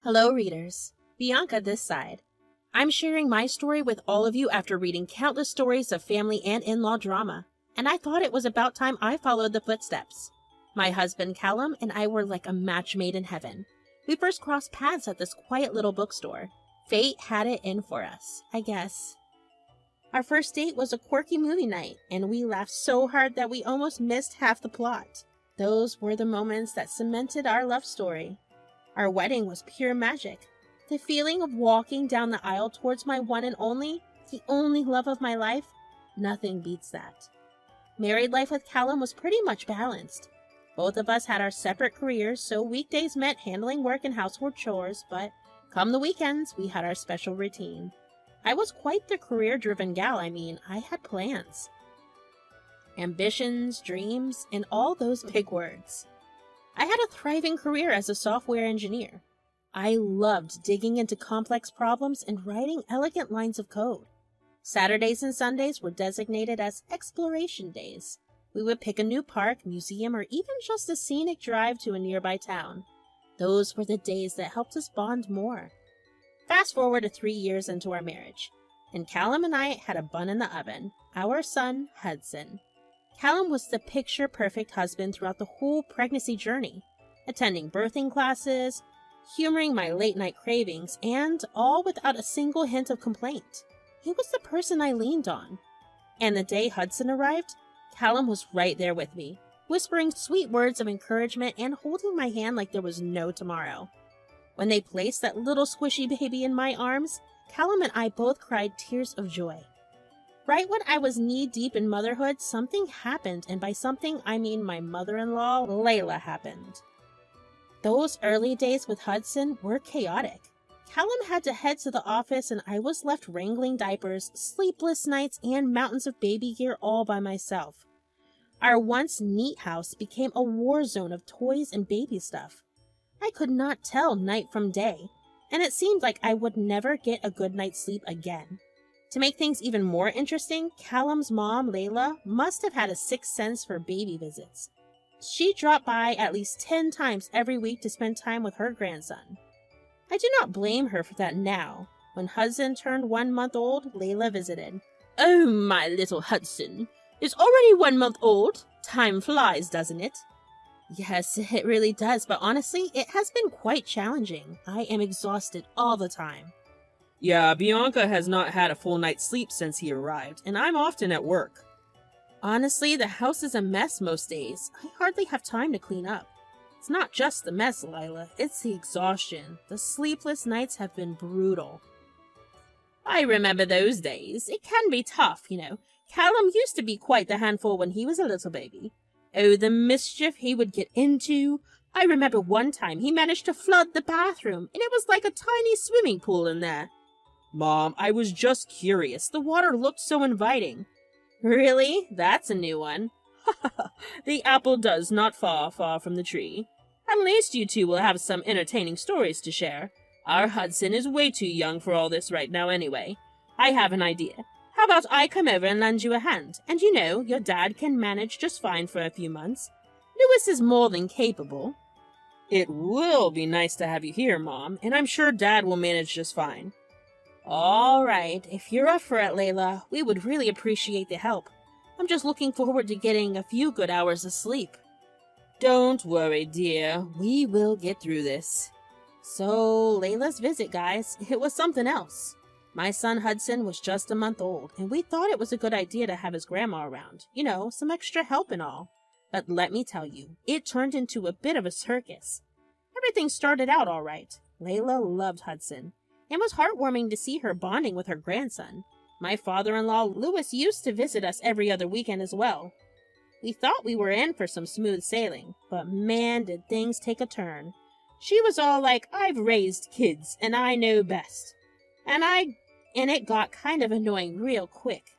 Hello, readers. Bianca this side. I'm sharing my story with all of you after reading countless stories of family and in-law drama, and I thought it was about time I followed the footsteps. My husband Callum and I were like a match made in heaven. We first crossed paths at this quiet little bookstore. Fate had it in for us, I guess. Our first date was a quirky movie night, and we laughed so hard that we almost missed half the plot. Those were the moments that cemented our love story. Our wedding was pure magic. The feeling of walking down the aisle towards my one and only, the only love of my life, nothing beats that. Married life with Callum was pretty much balanced. Both of us had our separate careers, so weekdays meant handling work and household chores, but come the weekends, we had our special routine. I was quite the career-driven gal. I had plans. Ambitions, dreams, and all those big words. I had a thriving career as a software engineer. I loved digging into complex problems and writing elegant lines of code. Saturdays and Sundays were designated as exploration days. We would pick a new park, museum, or even just a scenic drive to a nearby town. Those were the days that helped us bond more. Fast forward to 3 years into our marriage, and Callum and I had a bun in the oven, our son, Hudson. Callum was the picture-perfect husband throughout the whole pregnancy journey, attending birthing classes, humoring my late-night cravings, and all without a single hint of complaint. He was the person I leaned on. And the day Hudson arrived, Callum was right there with me, whispering sweet words of encouragement and holding my hand like there was no tomorrow. When they placed that little squishy baby in my arms, Callum and I both cried tears of joy. Right when I was knee-deep in motherhood, something happened, and by something, I mean my mother-in-law, Layla, happened. Those early days with Hudson were chaotic. Callum had to head to the office, and I was left wrangling diapers, sleepless nights, and mountains of baby gear all by myself. Our once neat house became a war zone of toys and baby stuff. I could not tell night from day, and it seemed like I would never get a good night's sleep again. To make things even more interesting, Callum's mom, Layla, must have had a sixth sense for baby visits. She dropped by at least 10 times every week to spend time with her grandson. I do not blame her for that now. When Hudson turned 1 month old, Layla visited. "Oh, my little Hudson, is already 1 month old? Time flies, doesn't it?" Yes, it really does, but honestly, it has been quite challenging. I am exhausted all the time. Yeah, Bianca has not had a full night's sleep since he arrived, and I'm often at work. Honestly, the house is a mess most days. I hardly have time to clean up. It's not just the mess, Lila. It's the exhaustion. The sleepless nights have been brutal. I remember those days. It can be tough, Callum used to be quite the handful when he was a little baby. Oh, the mischief he would get into. I remember one time he managed to flood the bathroom, and it was like a tiny swimming pool in there. Mom, I was just curious. The water looked so inviting. Really? That's a new one. The apple does not fall far from the tree. At least you two will have some entertaining stories to share. Our Hudson is way too young for all this right now anyway. I have an idea. How about I come over and lend you a hand? And your dad can manage just fine for a few months. Louis is more than capable. It will be nice to have you here, Mom, and I'm sure Dad will manage just fine. All right, if you're up for it, Layla, we would really appreciate the help. I'm just looking forward to getting a few good hours of sleep. Don't worry, dear. We will get through this. So, Layla's visit, guys, it was something else. My son Hudson was just a month old, and we thought it was a good idea to have his grandma around. Some extra help and all. But let me tell you, it turned into a bit of a circus. Everything started out all right. Layla loved Hudson. It was heartwarming to see her bonding with her grandson. My father-in-law, Louis, used to visit us every other weekend as well. We thought we were in for some smooth sailing, but man, did things take a turn. She was all like, "I've raised kids, and I know best." And it got kind of annoying real quick.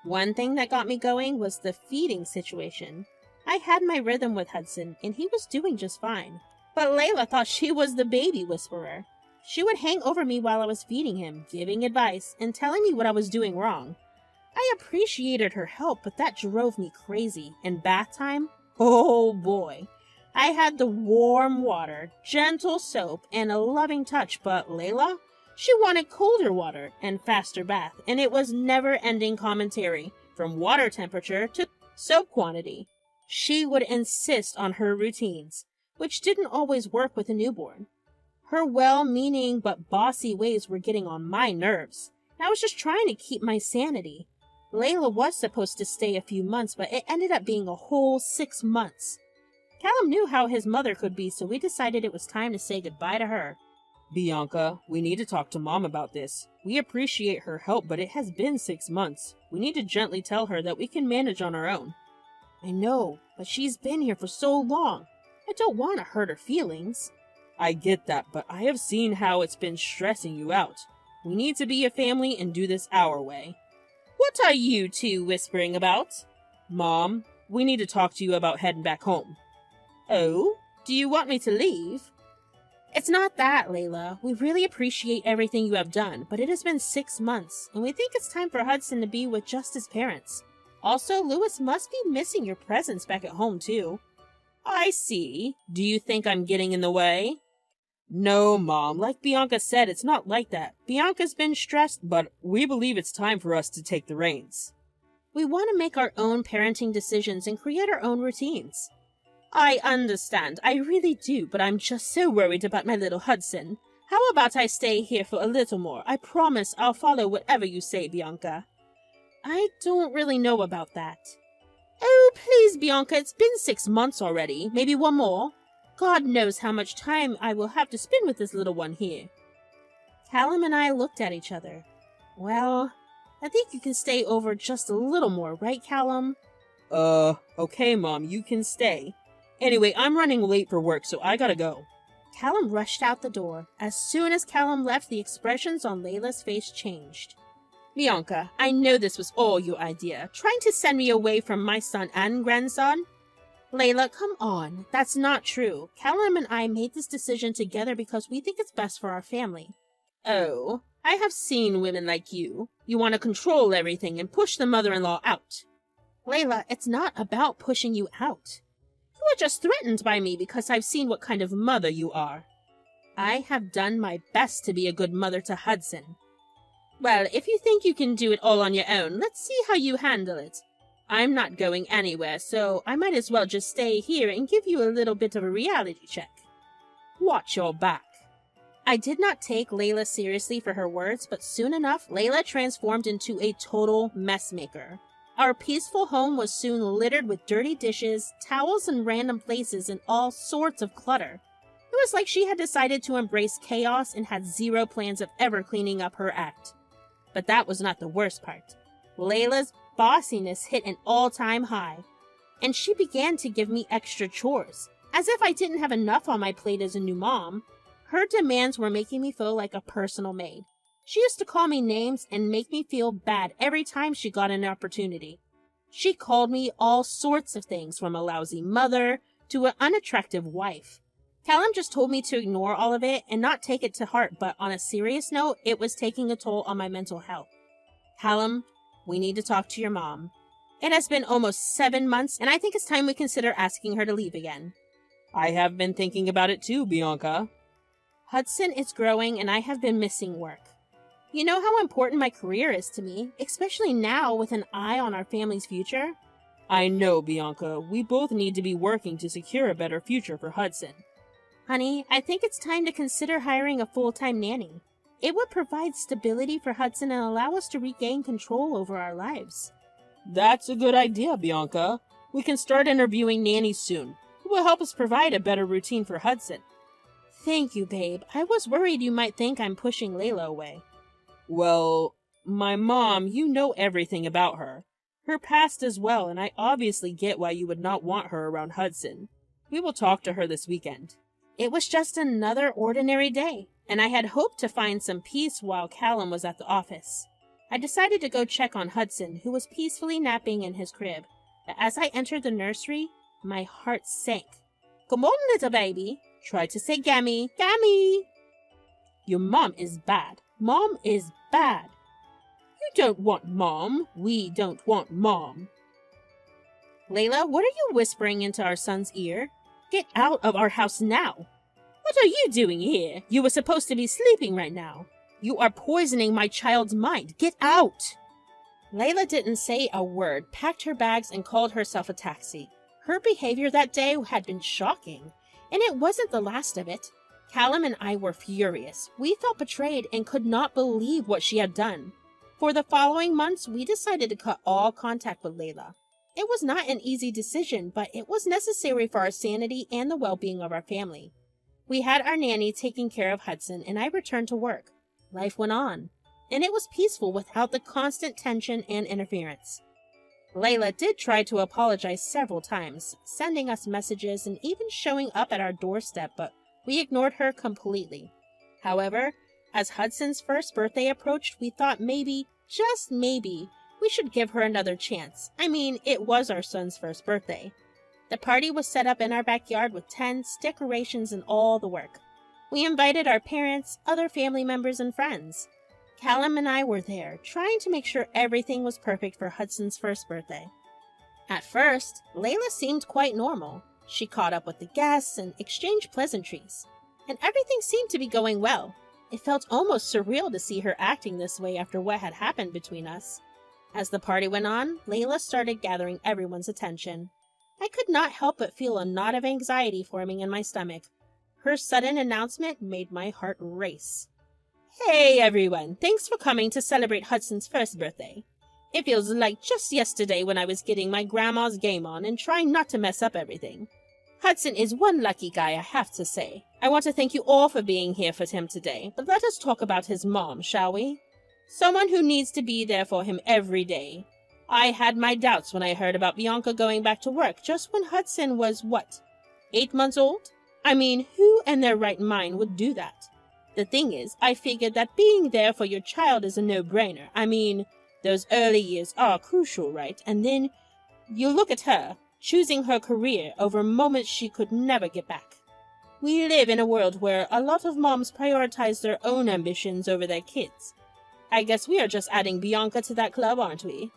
One thing that got me going was the feeding situation. I had my rhythm with Hudson, and he was doing just fine. But Layla thought she was the baby whisperer. She would hang over me while I was feeding him, giving advice, and telling me what I was doing wrong. I appreciated her help, but that drove me crazy. And bath time? Oh boy. I had the warm water, gentle soap, and a loving touch, but Layla, she wanted colder water and faster bath, and it was never-ending commentary, from water temperature to soap quantity. She would insist on her routines, which didn't always work with a newborn. Her well-meaning but bossy ways were getting on my nerves, and I was just trying to keep my sanity. Layla was supposed to stay a few months, but it ended up being a whole 6 months. Callum knew how his mother could be, so we decided it was time to say goodbye to her. Bianca, we need to talk to Mom about this. We appreciate her help, but it has been 6 months. We need to gently tell her that we can manage on our own. I know, but she's been here for so long. I don't want to hurt her feelings. I get that, but I have seen how it's been stressing you out. We need to be a family and do this our way. What are you two whispering about? Mom, we need to talk to you about heading back home. Oh? Do you want me to leave? It's not that, Layla. We really appreciate everything you have done, but it has been 6 months, and we think it's time for Hudson to be with just his parents. Also, Lewis must be missing your presence back at home, too. I see. Do you think I'm getting in the way? No, Mom. Like Bianca said, it's not like that. Bianca's been stressed, but we believe it's time for us to take the reins. We want to make our own parenting decisions and create our own routines. I understand. I really do, but I'm just so worried about my little Hudson. How about I stay here for a little more? I promise I'll follow whatever you say, Bianca. I don't really know about that. Oh, please, Bianca, it's been 6 months already. Maybe one more. God knows how much time I will have to spend with this little one here. Callum and I looked at each other. Well, I think you can stay over just a little more, right, Callum? Okay, Mom, you can stay. Anyway, I'm running late for work, so I gotta go. Callum rushed out the door. As soon as Callum left, the expressions on Layla's face changed. Bianca, I know this was all your idea, trying to send me away from my son and grandson. Layla, come on. That's not true. Callum and I made this decision together because we think it's best for our family. Oh, I have seen women like you. You want to control everything and push the mother-in-law out. Layla, it's not about pushing you out. You are just threatened by me because I've seen what kind of mother you are. I have done my best to be a good mother to Hudson. Well, if you think you can do it all on your own, let's see how you handle it. I'm not going anywhere, so I might as well just stay here and give you a little bit of a reality check. Watch your back. I did not take Layla seriously for her words, but soon enough, Layla transformed into a total mess maker. Our peaceful home was soon littered with dirty dishes, towels in random places, and all sorts of clutter. It was like she had decided to embrace chaos and had zero plans of ever cleaning up her act. But that was not the worst part. Layla's bossiness hit an all-time high, and she began to give me extra chores, as if I didn't have enough on my plate as a new mom. Her demands were making me feel like a personal maid. She used to call me names and make me feel bad every time she got an opportunity. She called me all sorts of things, from a lousy mother to an unattractive wife. Callum just told me to ignore all of it and not take it to heart, but on a serious note, it was taking a toll on my mental health. Callum, we need to talk to your mom. It has been almost 7 months, and I think it's time we consider asking her to leave again. I have been thinking about it too, Bianca. Hudson is growing, and I have been missing work. You know how important my career is to me, especially now with an eye on our family's future? I know, Bianca. We both need to be working to secure a better future for Hudson. Honey, I think it's time to consider hiring a full-time nanny. It would provide stability for Hudson and allow us to regain control over our lives. That's a good idea, Bianca. We can start interviewing nannies soon. It will help us provide a better routine for Hudson. Thank you, babe. I was worried you might think I'm pushing Layla away. Well, my mom, you know everything about her. Her past as well, and I obviously get why you would not want her around Hudson. We will talk to her this weekend. It was just another ordinary day, and I had hoped to find some peace while Callum was at the office. I decided to go check on Hudson, who was peacefully napping in his crib. But as I entered the nursery, my heart sank. Come on, little baby. Try to say Gammy, Gammy. Your mom is bad. Mom is bad. You don't want Mom. We don't want Mom. Layla, what are you whispering into our son's ear? Get out of our house now! What are you doing here? You were supposed to be sleeping right now. You are poisoning my child's mind. Get out! Layla didn't say a word, packed her bags, and called herself a taxi. Her behavior that day had been shocking, and it wasn't the last of it. Callum and I were furious. We felt betrayed and could not believe what she had done. For the following months, we decided to cut all contact with Layla. It was not an easy decision, but it was necessary for our sanity and the well-being of our family. We had our nanny taking care of Hudson, and I returned to work. Life went on, and it was peaceful without the constant tension and interference. Layla did try to apologize several times, sending us messages and even showing up at our doorstep, but we ignored her completely. However, as Hudson's first birthday approached, we thought maybe, just maybe, we should give her another chance. I mean, it was our son's first birthday. The party was set up in our backyard with tents, decorations, and all the work. We invited our parents, other family members, and friends. Callum and I were there, trying to make sure everything was perfect for Hudson's first birthday. At first, Layla seemed quite normal. She caught up with the guests and exchanged pleasantries, and everything seemed to be going well. It felt almost surreal to see her acting this way after what had happened between us. As the party went on, Layla started gathering everyone's attention. I could not help but feel a knot of anxiety forming in my stomach. Her sudden announcement made my heart race. Hey everyone, thanks for coming to celebrate Hudson's first birthday. It feels like just yesterday when I was getting my grandma's game on and trying not to mess up everything. Hudson is one lucky guy, I have to say. I want to thank you all for being here for him today, but let us talk about his mom, shall we? Someone who needs to be there for him every day. I had my doubts when I heard about Bianca going back to work just when Hudson was, 8 months old? I mean, who in their right mind would do that? The thing is, I figured that being there for your child is a no-brainer. I mean, those early years are crucial, right? And then you look at her, choosing her career over moments she could never get back. We live in a world where a lot of moms prioritize their own ambitions over their kids. I guess we are just adding Bianca to that club, aren't we?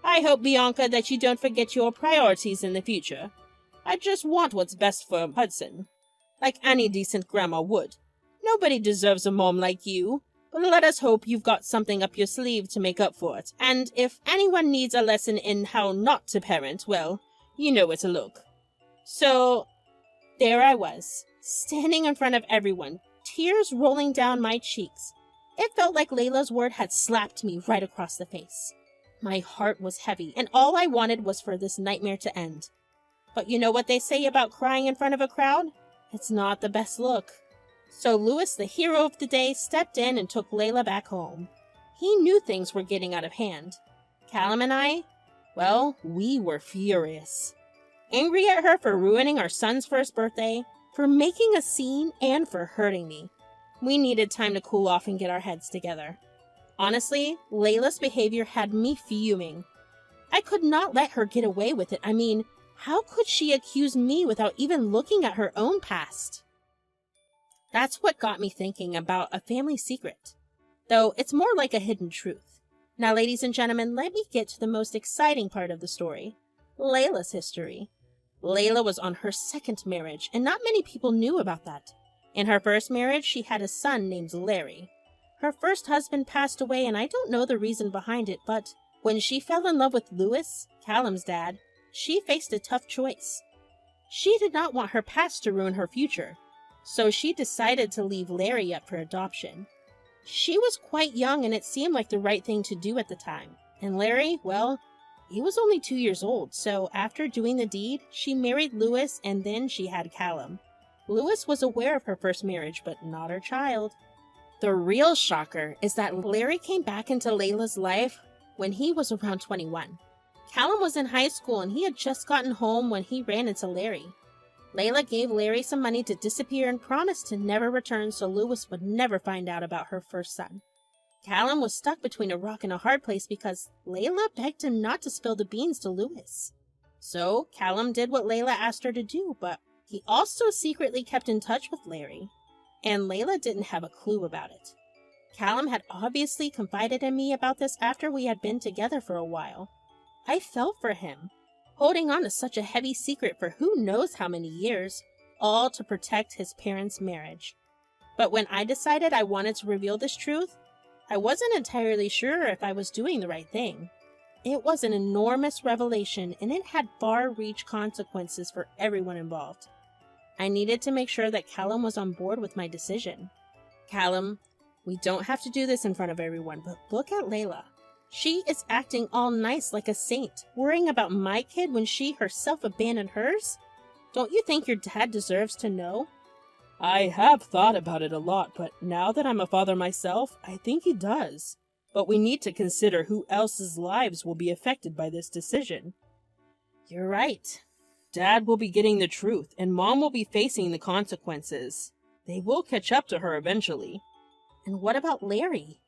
I hope, Bianca, that you don't forget your priorities in the future. I just want what's best for Hudson, like any decent grandma would. Nobody deserves a mom like you, but let us hope you've got something up your sleeve to make up for it. And if anyone needs a lesson in how not to parent, well, you know where to look. So, there I was, standing in front of everyone, tears rolling down my cheeks. It felt like Layla's word had slapped me right across the face. My heart was heavy, and all I wanted was for this nightmare to end. But you know what they say about crying in front of a crowd? It's not the best look. So Lewis, the hero of the day, stepped in and took Layla back home. He knew things were getting out of hand. Callum and I, well, we were furious. Angry at her for ruining our son's first birthday, for making a scene, and for hurting me. We needed time to cool off and get our heads together. Honestly, Layla's behavior had me fuming. I could not let her get away with it. I mean, how could she accuse me without even looking at her own past? That's what got me thinking about a family secret, though it's more like a hidden truth. Now, ladies and gentlemen, let me get to the most exciting part of the story, Layla's history. Layla was on her second marriage, and not many people knew about that. In her first marriage, she had a son named Larry. Her first husband passed away, and I don't know the reason behind it, but when she fell in love with Lewis, Callum's dad, she faced a tough choice. She did not want her past to ruin her future, so she decided to leave Larry up for adoption. She was quite young, and it seemed like the right thing to do at the time. And Larry, well, he was only 2 years old, so after doing the deed, she married Lewis, and then she had Callum. Lewis was aware of her first marriage, but not her child. The real shocker is that Larry came back into Layla's life when he was around 21. Callum was in high school, and he had just gotten home when he ran into Larry. Layla gave Larry some money to disappear and promised to never return so Lewis would never find out about her first son. Callum was stuck between a rock and a hard place because Layla begged him not to spill the beans to Lewis. So Callum did what Layla asked her to do, but he also secretly kept in touch with Larry, and Layla didn't have a clue about it. Callum had obviously confided in me about this after we had been together for a while. I felt for him, holding on to such a heavy secret for who knows how many years. all to protect his parents' marriage. But when I decided I wanted to reveal this truth, I wasn't entirely sure if I was doing the right thing. It was an enormous revelation, and it had far-reach consequences for everyone involved. I needed to make sure that Callum was on board with my decision. Callum, we don't have to do this in front of everyone, but look at Layla. She is acting all nice like a saint, worrying about my kid when she herself abandoned hers? Don't you think your dad deserves to know? I have thought about it a lot, but now that I'm a father myself, I think he does. But we need to consider who else's lives will be affected by this decision. You're right. Dad will be getting the truth, and Mom will be facing the consequences. They will catch up to her eventually. And what about Larry?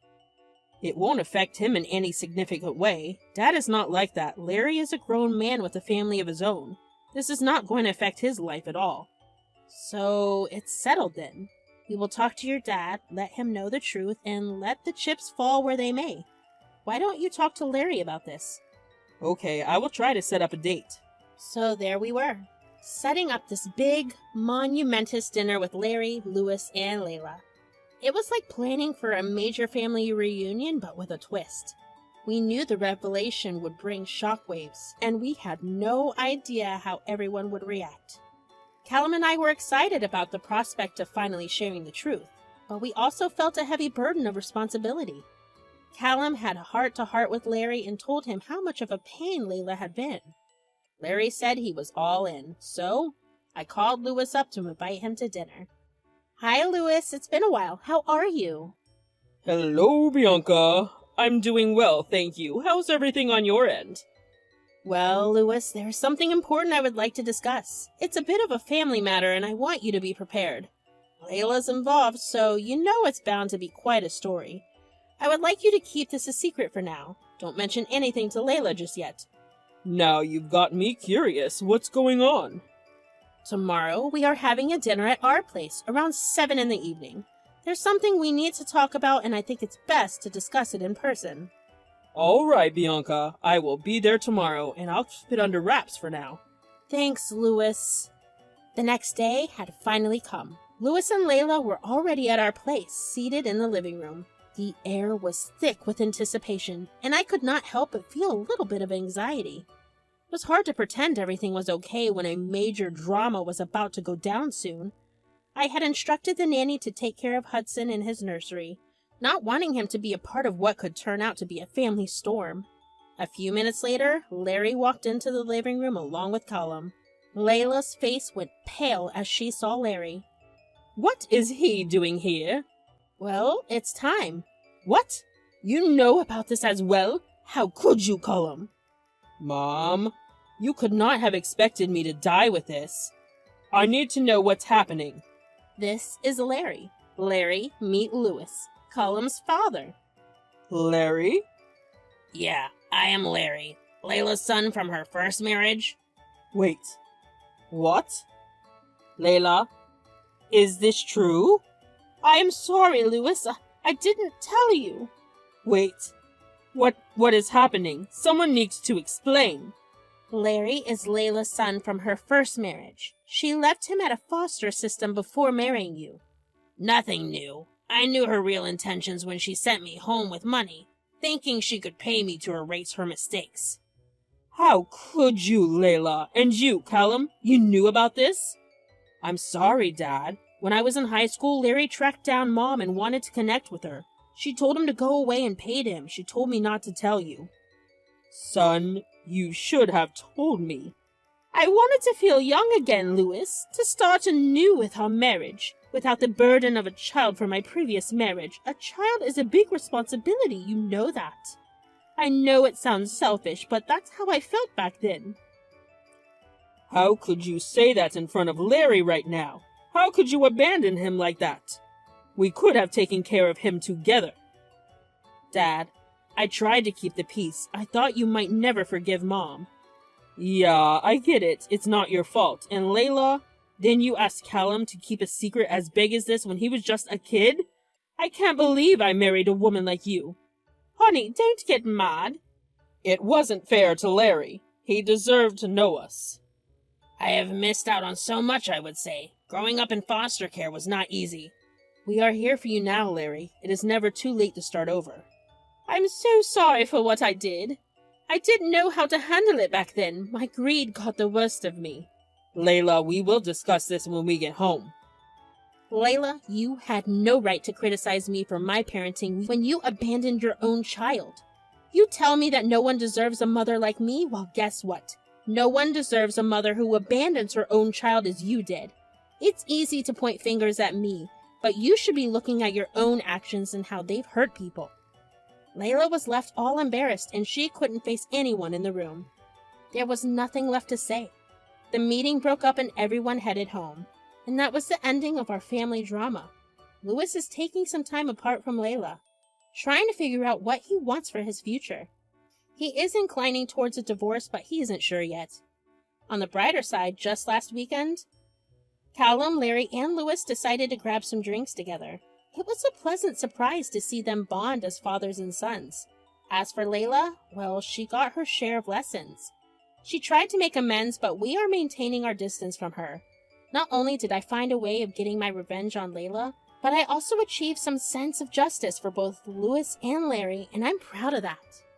It won't affect him in any significant way. Dad is not like that. Larry is a grown man with a family of his own. This is not going to affect his life at all. So it's settled then. We will talk to your dad, let him know the truth, and let the chips fall where they may. Why don't you talk to Larry about this? Okay, I will try to set up a date. So there we were, setting up this big, monumentous dinner with Larry, Lewis, and Layla. It was like planning for a major family reunion, but with a twist. We knew the revelation would bring shockwaves, and we had no idea how everyone would react. Callum and I were excited about the prospect of finally sharing the truth, but we also felt a heavy burden of responsibility. Callum had a heart-to-heart with Larry and told him how much of a pain Layla had been. Larry said he was all in, so I called Lewis up to invite him to dinner. Hi, Lewis. It's been a while. How are you? Hello, Bianca. I'm doing well, thank you. How's everything on your end? Well, Lewis, there's something important I would like to discuss. It's a bit of a family matter, and I want you to be prepared. Layla's involved, so you know it's bound to be quite a story. I would like you to keep this a secret for now. Don't mention anything to Layla just yet. Now you've got me curious. What's going on? Tomorrow, we are having a dinner at our place around 7 in the evening. There's something we need to talk about, and I think it's best to discuss it in person. All right, Bianca. I will be there tomorrow, and I'll keep it under wraps for now. Thanks, Lewis. The next day had finally come. Lewis and Layla were already at our place, seated in the living room. The air was thick with anticipation, and I could not help but feel a little bit of anxiety. It was hard to pretend everything was okay when a major drama was about to go down soon. I had instructed the nanny to take care of Hudson in his nursery, not wanting him to be a part of what could turn out to be a family storm. A few minutes later, Larry walked into the living room along with Callum. Layla's face went pale as she saw Larry. What is he doing here? Well, it's time. What? You know about this as well? How could you, Callum? Mom, you could not have expected me to die with this. I need to know what's happening. This is Larry. Larry, meet Lewis, Callum's father. Larry? Yeah, I am Larry. Layla's son from her first marriage. Wait. What? Layla, is this true? I am sorry, Lewis. I didn't tell you. Wait. What is happening? Someone needs to explain. Larry is Layla's son from her first marriage. She left him at a foster system before marrying you. Nothing new. I knew her real intentions when she sent me home with money, thinking she could pay me to erase her mistakes. How could you, Layla? And you, Callum? You knew about this? I'm sorry, Dad. When I was in high school, Larry tracked down Mom and wanted to connect with her. She told him to go away and paid him. She told me not to tell you. Son, you should have told me. I wanted to feel young again, Lewis, to start anew with our marriage, without the burden of a child from my previous marriage. A child is a big responsibility, you know that. I know it sounds selfish, but that's how I felt back then. How could you say that in front of Larry right now? How could you abandon him like that? We could have taken care of him together. Dad, I tried to keep the peace. I thought you might never forgive Mom. Yeah, I get it. It's not your fault. And Layla, didn't you ask Callum to keep a secret as big as this when he was just a kid? I can't believe I married a woman like you. Honey, don't get mad. It wasn't fair to Larry. He deserved to know us. I have missed out on so much, I would say. Growing up in foster care was not easy. We are here for you now, Larry. It is never too late to start over. I'm so sorry for what I did. I didn't know how to handle it back then. My greed got the worst of me. Layla, we will discuss this when we get home. Layla, you had no right to criticize me for my parenting when you abandoned your own child. You tell me that no one deserves a mother like me? Well, guess what? No one deserves a mother who abandons her own child as you did. It's easy to point fingers at me, but you should be looking at your own actions and how they've hurt people. Layla was left all embarrassed, and she couldn't face anyone in the room. There was nothing left to say. The meeting broke up and everyone headed home. And that was the ending of our family drama. Louis is taking some time apart from Layla, trying to figure out what he wants for his future. He is inclining towards a divorce, but he isn't sure yet. On the brighter side, just last weekend, Callum, Larry, and Louis decided to grab some drinks together. It was a pleasant surprise to see them bond as fathers and sons. As for Layla, well, she got her share of lessons. She tried to make amends, but we are maintaining our distance from her. Not only did I find a way of getting my revenge on Layla, but I also achieved some sense of justice for both Louis and Larry, and I'm proud of that.